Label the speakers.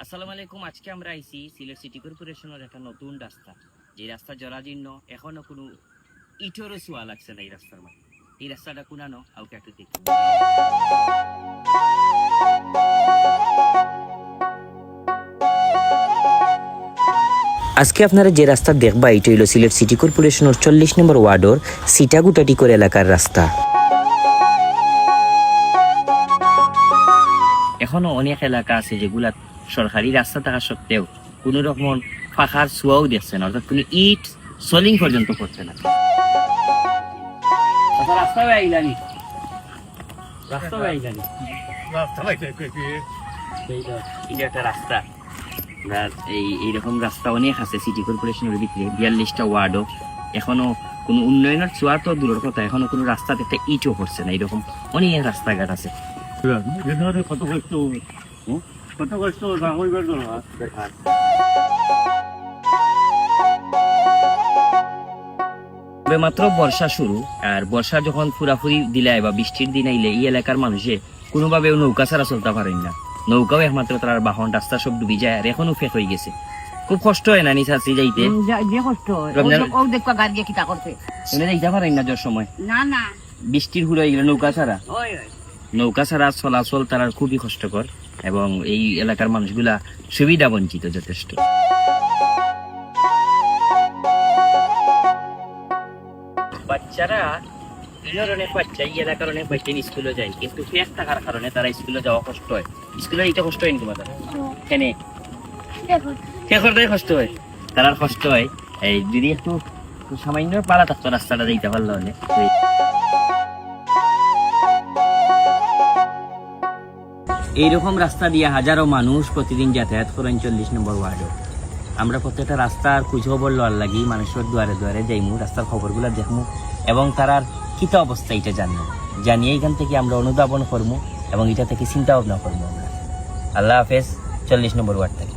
Speaker 1: আসসালামু আলাইকুম। আজকে আমরা আইছি সিলেট সিটি কর্পোরেশনের একটা নতুন রাস্তা, যে রাস্তা জরাজীর্ণ, এখনো কোনো ইটেরও ছোঁয়া লাগছে না এই রাস্তার মধ্যে। এই রাস্তাটা কোনানো কাউকে একটু দেখি।
Speaker 2: আজকে আপনারা যে রাস্তা দেখবা এটা হইল সিলেট সিটি কর্পোরেশনের 40 নম্বর ওয়ার্ডর সিটাগুটাটিকর এলাকার রাস্তা।
Speaker 1: এখনো অনেক এলাকা আছে যেগুলা সরকারি রাস্তা থাকা সত্ত্বেও কোনো রকম পাখার ছোঁয়াও দেখছে না, অর্থাৎ কোনো ইট সলিং পর্যন্ত করছে না। রাস্তা আইলানি রাস্তা আইলানি এটা একটা রাস্তা। এইরকম রাস্তা অনেক আছে সিটি কর্পোরেশনের ভিতরে, 42টা ওয়ার্ডও। এখনো কোনো উন্নয়নের ছোঁয়া তো দূরের কথা, এখনো কোনো রাস্তাতে একটা ইটও পড়ছে না। এরকম অনেক রাস্তাঘাট আছে। মাত্র বর্ষা শুরু, আর বর্ষা যখন ফুরাফুরি দিলাই বা বৃষ্টির দিন আইলে এই এলাকার মানুষে কোনোভাবে নৌকা ছাড়া চলতে পারেন না। নৌকাও একমাত্র তার বাহন, রাস্তা সব ডুবি যায় আর এখনো ফেক হয়ে গেছে। খুব কষ্ট হয় না নিশাসি যাইতে, যাইতে পারেন না যার সময় বৃষ্টির হুড় হয়ে গেলে নৌকা ছাড়া চলাচল তারা খুবই কষ্টকর, এবং এই এলাকার মানুষগুলা সুবিধা বঞ্চিত যথেষ্ট। বাচ্চারা অনেক বাচ্চা এই এলাকার অনেক বাচ্চা স্কুলে যায়, কিন্তু ফেক থাকার কারণে তারা স্কুলে যাওয়া কষ্ট হয়। স্কুলে এইটা কষ্ট হয় তোমাদের কেনে কষ্ট হয়, তারা কষ্ট হয়। এই যদি একটু সামান্য পালা থাকতো রাস্তাটা যাইতে পারলো অনেক। এইরকম রাস্তা দিয়ে হাজারো মানুষ প্রতিদিন যাতায়াত করেন 40 নম্বর ওয়ার্ডে। আমরা প্রত্যেকটা রাস্তার খোঁজখবর লওয়ার লাগি মানুষের দুয়ারে দুয়ারে যাইমু, রাস্তার খবরগুলো দেখমু এবং তারার কিতা অবস্থা এটা জানিয়ে এখান থেকে আমরা অনুধাবন করবো এবং এটা থেকে চিন্তা ভাবনা করবো আমরা। আল্লাহ হাফেজ। 40 নম্বর ওয়ার্ড থেকে।